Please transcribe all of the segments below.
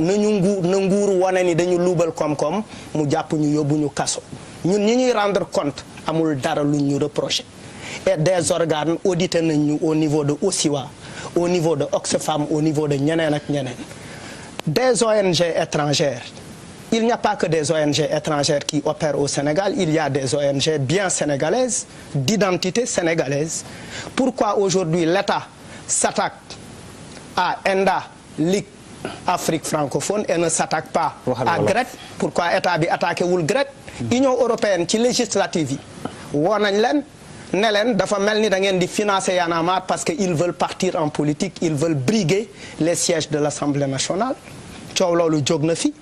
nañu na nguur wane ni dañu luubal koom-koom mu jàpp ñu yóbbu ñu kaso ñun ñi ñuy rendre compte amul dara luñ ñu reproché et des organes audité nañ ñu au niveau de OSIWA au niveau de Oxfam au niveau de ñeneen ak ñeneen des ONG étrangères il n'y a pas que des ONG étrangères qui opèrent au Sénégal il y a des ONG bien sénégalaises d'identité sénégalaise pourquoi aujourd'hui l'État s'attaque à ENDA Ligue Afrique francophone et ne s'attaque pas à GREC pourquoi état bi attaqué wul GREC Union européenne ci législative yi woo nañ leen ne leen dafa mel ni da ngeen di financer Y'en a marre parce que ils veulent partir en politique ils veulent briguer les sièges de l'Assemblée nationale coow loolu jóg na fi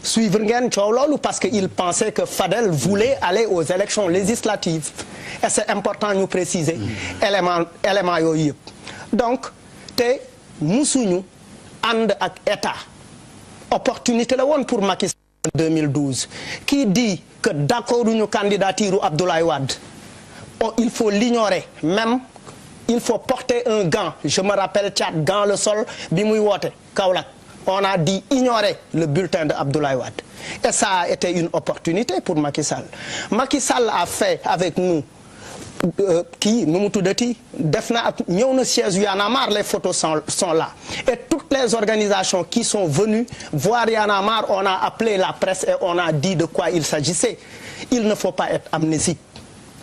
suivre ngeen coow loolu parce que ils pensaient que Fadel voulait aller aux élections législatives et c'est important ñu préciser élément yooyu yëpp donc te musuñu ànd ak état opportunité la woon pour Macky Sall en 2012 qui dit que d'accord duñu candidature Abdoulaye Wade oh, il faut l'ignorer même il faut porter un gant je me rappelle Tchad gant le sol bi muy woote Kaolack on a dit ignorer le bulletin de Abdoulaye Wade et ça a été une opportunité pour Macky Sall Macky Sall a fait avec nous kii nu mu tuddati def na ak ñëw na siège Y'en a marre les photos sont là et toutes les organisations qui sont venues voir Y'en a marre on a appelé la presse et on a dit de quoi il s'agissait il ne faut pas être amnésique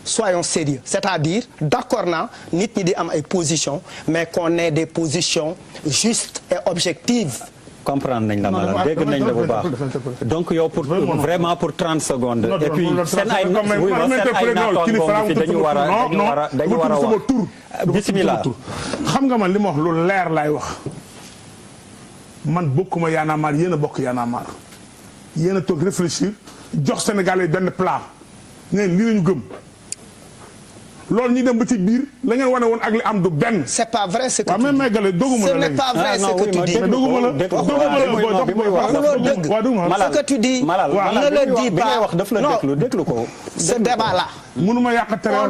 soyons sérieux c'est-à-dire d'accord na nit ñi di am ay positions mais qu'on ait des positions justes et objectives comprendre nañ la Malal dégg nañ la bu baax donc yow pour vraiment pour 30 secondes et puis seen ay naataango fi dañu war a wax bismillah xam nga man li ma wax lu leer laay wax man bokkuma Y'en a marre yéen a bokk Y'en a marre yéen a toog réfléchir jox Sénégalais benn plan ngeen lii lañu gëm loolu ñu dem ba ci biir la ngeen wane woon ak li am du benn. c'est pas vrai ce que tu dis. waaw même Maguette doguma la ce n'est pas vrai ce que tu dis. doguma la ce que tu dis. ne le dis pas non déglu ko. ce débat là. mënuma yàq terrain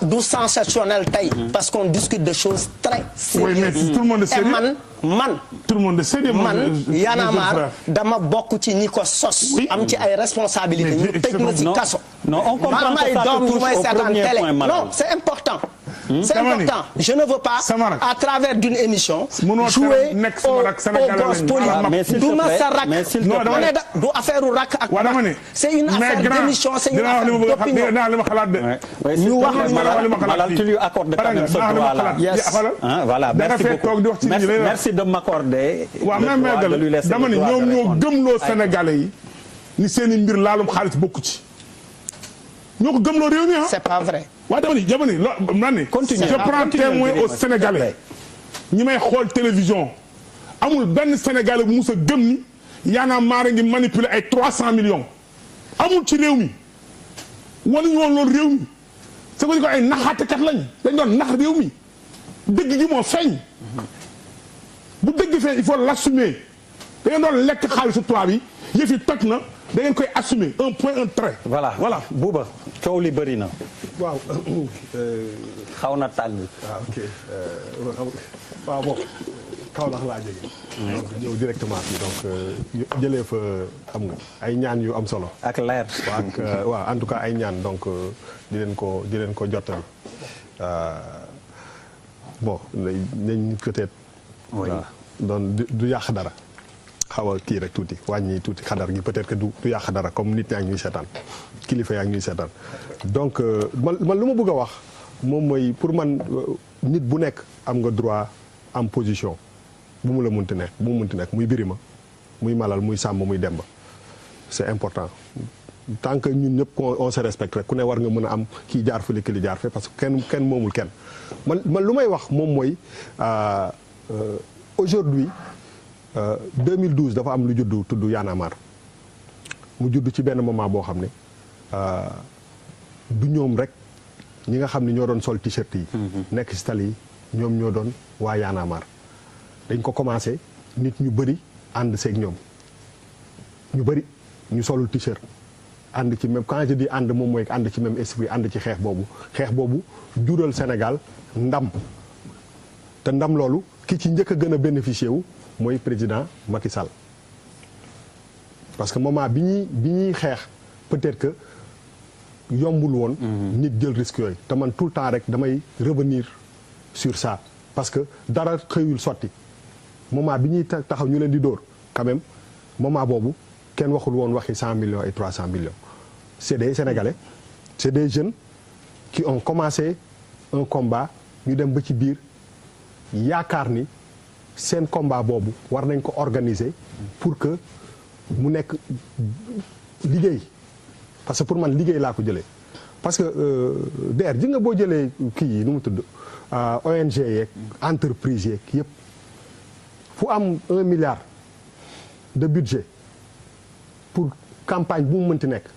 du sensationnel tey. parce qu'on discute de choses très sérieuses. oui mais tout le monde est sérieux. man tout le monde est sérieux. man Y'en a marre dama bokk ci ñi ko sos. am ci ay responsabilités ñu tëj ma ci kaso. non on comprend que ça te touche au premier point non c'est important. c'est important je ne veux pas à travers d'une émission jouer au gosse politique du ma sa rak du affaire u rak ak c'est une affaire d'émission c'est une affaire d'opinion ñu wax Malal tu lui accordes quand même ce droit là voilà merci de m'accorder de lui laisser dama ne ñoom ñoo gëmloo Sénégalais yi ni seeni mbir laalum xaalis bokku ci ñoo ko gëmloo réew mi c'est pas vrai waaw dama ni je prends témoin au Sénégalais ñi may xool télévision amul benn Sénégalais bu mus a gëm ni Y'en a marre ngi manipuler ay 300 millions amul ci réew mi wala ñu woon loolu réew mi c'est que ko ay naxaatekat lañ dañ doon nax réew mi dëgg gi moo feeñ bu dëgg feeñ il faut l'assumer da ngeen doon lekk xaalisu tubaab yi yëf yi toj na da ngeen koy assumer un point un trait. voilà Bouba coow li bëri na. waaw. xaw na tàng. waaw ok waaw bon Kaolack laa jógee. donc ñëw directement fii donc jëlee fa xam nga ay ñaan yu am solo. ak leer. waaw en tout cas ay ñaan donc di leen ko jottali bon nañ peut-être. voilà doon du yàq dara. xaw a kii rek tuuti wàññi tuuti xadar gi peut-être que du yàq dara comme nit ñaa ngi ñuy seetaan kilifa yaa ngi ñuy seetaan donc man lu ma bëgg a wax moom mooy pour man nit bu nekk am nga droit am position bu mu la munti nekk muy Birima muy Malal muy Samba muy Demba c'est important tant que ñun ñëpp on se respecte rek ku ne war nga mën a am kii jaar fële kii jaar fe parce que kenn moomul kenn man lu may wax moom mooy aujourd'hui 2012 dafa am lu juddu tudd Y'en a marre mu judd ci benn moment boo xam ne du ñoom rek ñi nga xam ne ñoo doon sol t-shirt yi. nekk ci tali yi ñoom ñoo doon waa Y'en a marre dañ ko commencé nit ñu bëri ànd seeg ñoom ñu bëri ñu solul t-shirt ànd ci même quand je dis ànd moom mooy ànd ci même esprit ànd ci xeex boobu jural Sénégal ndam te ndam loolu ki ci njëkk a gën a bénéficier wu mooy président Macky Sall parce que moment bi ñuy xeex peut-être que yombul woon. nit jël risque yooyu te man tout le temps rek damay revenir sur ça parce que dara xëyul sotti moment bi ñuy taxaw ñu leen di dóor quand même moment boobu kenn waxul woon waxi 100 millions et 300 millions c'est des Sénégalais c'est des jeunes qui ont commencé un combat ñu dem ba ci biir yaakaar ni seen combat boobu war nañ ko organiser pour que mu nekk liggéey parce que pour man liggéey laa ko jëlee parce que der ji nga boo jëlee kii yi nu mu tudd ONG yeeg entreprise yeeg yëpp fu am 1 milliard de budget pour campagne bu mu mënti nekk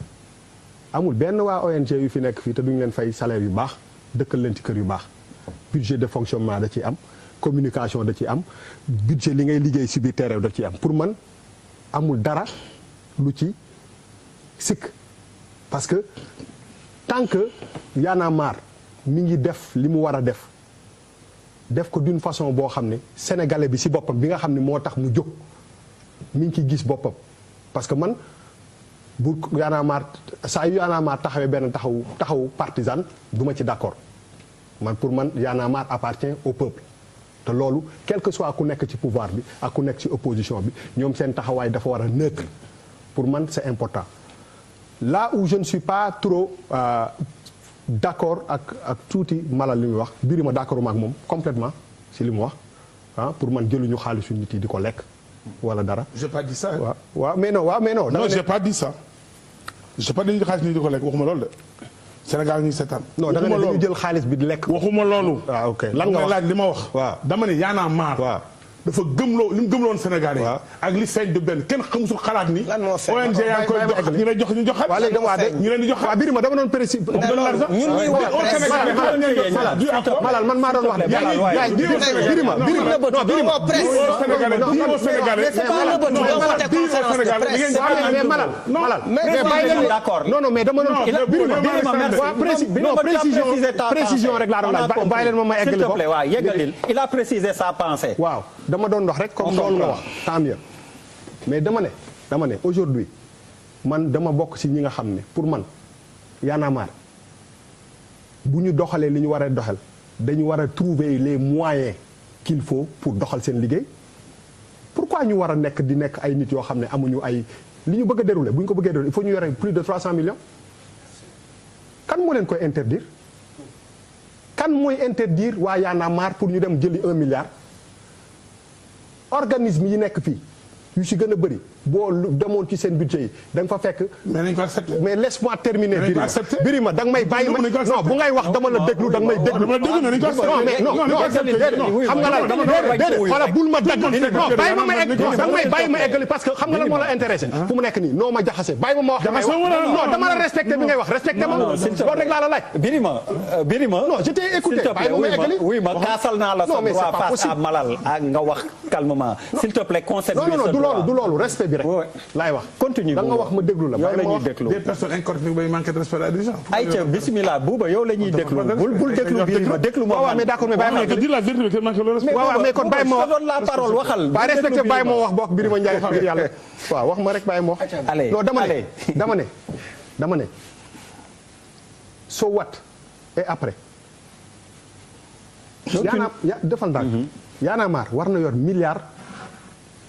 amul benn waa ONG yu fi nekk fii te duñu leen fay salaire yu baax dëkkal leen ci kër yu baax budget de fonctionnement da ciy am communication da ciy am budget li ngay liggéey si biir terrain da ciy am pour man amul dara lu ci sikk parce que tant que Y'en a marre mi ngi def li mu war a def ko d'une façon boo xam ne sénégalais bi si boppam bi nga xam ne moo tax mu jóg mi ngi ciy gis boppam parce que man bu Y'en a marre saa yu Y'en a marre taxawee benn taxawu partisan du ma ci d'accord man pour man Y'en a marre appartient au peuple te loolu quel que soit ku nekk ci pouvoir bi ak ku nekk ci opposition bi ñoom seen taxawaay dafa war a neutre pour man c'est important là où je ne suis pas trop d'accord ak tuuti malal li muy wax Birima d'accord ak moom complètement ci li mu wax pour man jëluñu xaalisu nit yi di ko lekk wala dara. j'ai pas dit ça. waaw mais non. non j'ai pas dit ça. j'ai pas dit ñu xaalis nit di ko lekk waxuma loolu de. Sénégal ñu seetaan. non da nga ne dañu jël xaalis bi di lekk. waxuma loolu. waaw ok lan nga laaj li ma wax. waaw dama ne Y'en a marre. waaw dafa gëmloo li mu gëmloon Sénégalais. waaw ak li feeñ du benn kenn xamusul xalaat ni. lan moo feeñ ONG yaa ngi koy jox ñu lay jox ñu jox xaalis. waaw léegi dama ñu leen di jox xaalis. waaw Birima dama doon précis. ñun ñuy wax Malal man maa doon wax de. Birima non mais dama doon précision rek laa doon laaj bàyyi leen ma ma eggali ko. waaw yeggalil il a précisé sa pensée. waaw dama doon wax rek comme loolu nga wax tant mieux mais dama ne aujourd'hui man dama bokk ci ñi nga xam ne pour man Y'en a marre bu ñu doxalee li ñu war a doxal dañu war a trouver les moyens qu'il faut pour doxal seen liggéey pourquoi ñu war a nekk di nekk ay nit yoo xam ne amuñu ay li ñu bëgg a dérouler bu ñu ko bëggee dérouler il faut ñu yore plus de 300 millions kan moo leen koy interdire kan mooy interdire waa Y'en a marre pour ñu dem jëli 1 milliard organisme yi nekk fii yu si gën a bëri boo demoon ci seen budget yi da nga fa fekk. mais nañ ko accepté. mais laisse-moi terminer. Birima da nga may bàyyi ma non bu ngay wax dama la déglu da nga may déglu. xam nga lan déedéet voilà bul ma dagg. non bàyyi ma ma egg da nga may bàyyi ma eggali parce que xam nga lan moo la intéressé. fu mu nekk nii noo ma jaxase bàyyi ma ma wax. non dama la respecté bi ngay wax respecté ma. loolu rek laa la laaj. Birima. non je t'ai écouté bàyyi ma ma eggali. oui ma kaasal naa la sa droit face à Malal ak nga wax calmement s'il te plaît conserve du loolu respect bi rek laay wax. continue da nga wax ma déglu la yow la ñuy déglu des personnes incorrectes bay manquer de respect à des gens. ayca bismillah Bouba yow la ñuy déglu bul déglu Birima déglu ma. waaw mais d'accord mais bàyyi ma te dire la vérité que manquer le respect. waaw mais kon bàyyi ma wax la parole waxal. ba respecté bàyyi ma wax bokk Birima Ndiaye ngir yàlla waaw wax ma rek bàyyi ma wax. allez non dama ne so what et après. defal ndànk. Y'en a marre war na yor milliard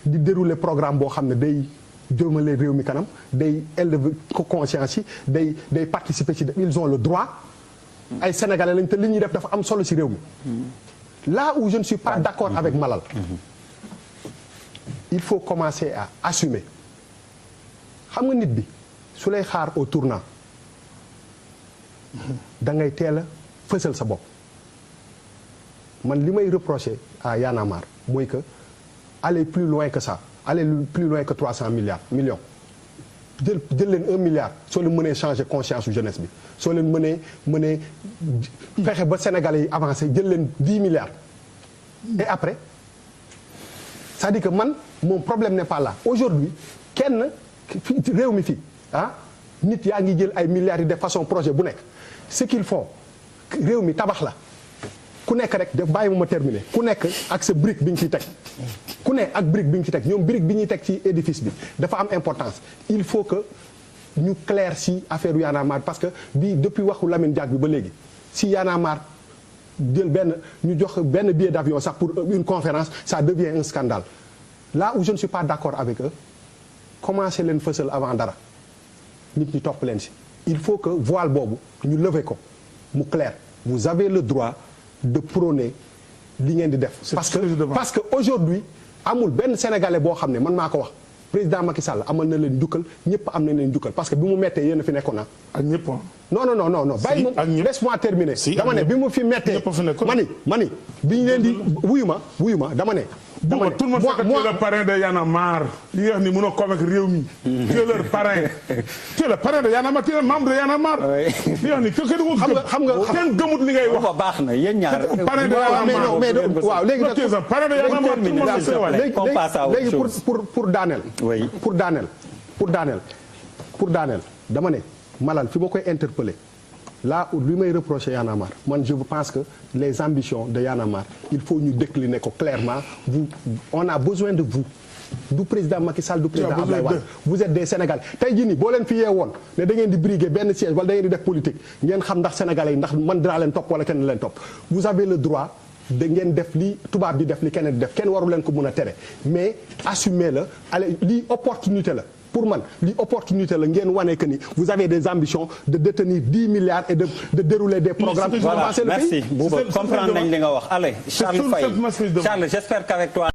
di dérouler programme boo xam ne day jëmale réew mi kanam day élever conscience yi day participer ci ils ont le droit ay sénégalais lañ te li ñuy def dafa am solo ci réew mi. là où je ne suis pas d'accord avec Malal. il faut commencer à assumer xam nga nit bi su lay xaar au tournant da ngay teel a fësal sa bopp man li may reprocher à Y'en a marre mooy que aller plus loin que ça aller plus loin que 300 millions jël leen 1 milliard soo leen mënee changer conscience su jeunesse bi soo leen mënee fexe ba Sénégalais yi avancé jël leen 10 milliards et après c'est-à-dire que man mon problème n'est pas là aujourd'hui kenn réew mi fii nit yaa ngi jël ay milliards yi de façon projet bu nekk ce qu'il faut réew mi tabax la ku nekk rek daf bàyyi ma terminer ku nekk ak sa brique bi ñu ciy teg ku ne ak brique bi ñu ci teg ñoom brique bi ñuy teg ci édifice bi dafa am importance il faut que ñu clair si affaire Y'en a marre parce que depuis waxu Lamine Diack bi ba léegi si Y'en a marre jël benn ñu jox benn billet d'avion sax pour une conférence ça devient un scandale là où je ne suis pas d'accord avec eux commencé leen fësal avant dara nit ñi topp leen si il faut que voile boobu ñu lever ko mu clair vous avez le droit de prôner li ngeen di def parce que aujourd'hui amul benn sénégalais boo xam ne man maa ko wax président Macky Sall amal na leen njukkal ñëpp am na leen njukkal parce que bi mu mettee yéen a fi nekkoon ak ñëpp non bàyyi ma laisse-moi terminer dama ne bi mu fi mettee mani bi ñu leen di wuyu ma dama ne tout le monde sait que tu es le parrain de Y'en a marre li nga wax ni mënoo convaincre réew mi tu es leur parrain tu es le parrain de Y'en a marre tu es membre de Y'en a marre li nga wax ni xam nga kenn gëmut li ngay wax baax na yéen ñaar parrain de Y'en a marre mais waaw léegi nag parrain de Y'en a marre tout le monde sait léegi pour daaneel dama ne Malal fi ma koy interpeller là où li may reprocher Y'en a marre man je pense que les ambitions de Y'en a marre il faut ñu décliner ko clairement on a besoin de vous du président Macky Sall du président Abdoulaye Wade vous êtes des Sénégalais tey jii nii boo leen fi yeewoon ne da ngeen di briguer benn siège wala da ngeen di def politique ngeen xam ndax sénégalais yi ndax man dinaa leen topp wala kenn leen topp vous avez le droit da ngeen def li tubaab bi def li keneen di def kenn waru leen ko mun a tere mais assumer la allez lii opportunité la pour man li opportunité la ngeen wane que ni vous avez des ambitions de détenir 10 milliards et de dérouler des programmes. Voilà, merci Bouba comprendre nañ li nga wax allez Charles Faye Charles j'espère qu'avec toi